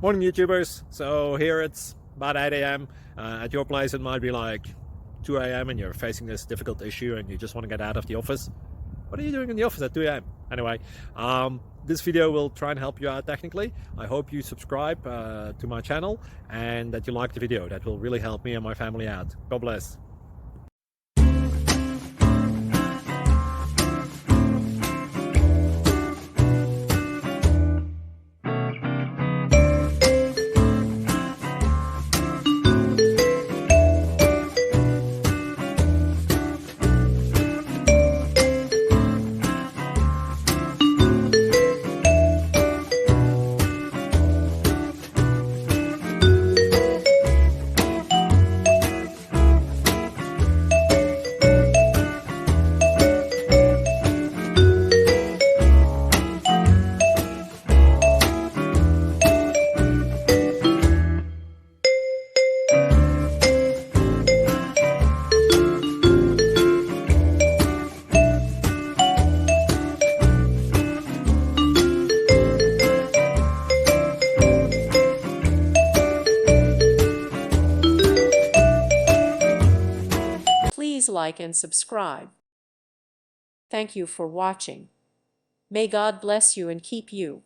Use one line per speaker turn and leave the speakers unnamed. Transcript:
Morning YouTubers. So here it's about 8 a.m. At your place it might be like 2 a.m. and you're facing this difficult issue and you just want to get out of the office. What are you doing in the office at 2 a.m.? Anyway, this video will try and help you out technically. I hope you subscribe to my channel and that you like the video. That will really help me and my family out. God bless.
Please like and subscribe. Thank you for watching. May God bless you and keep you.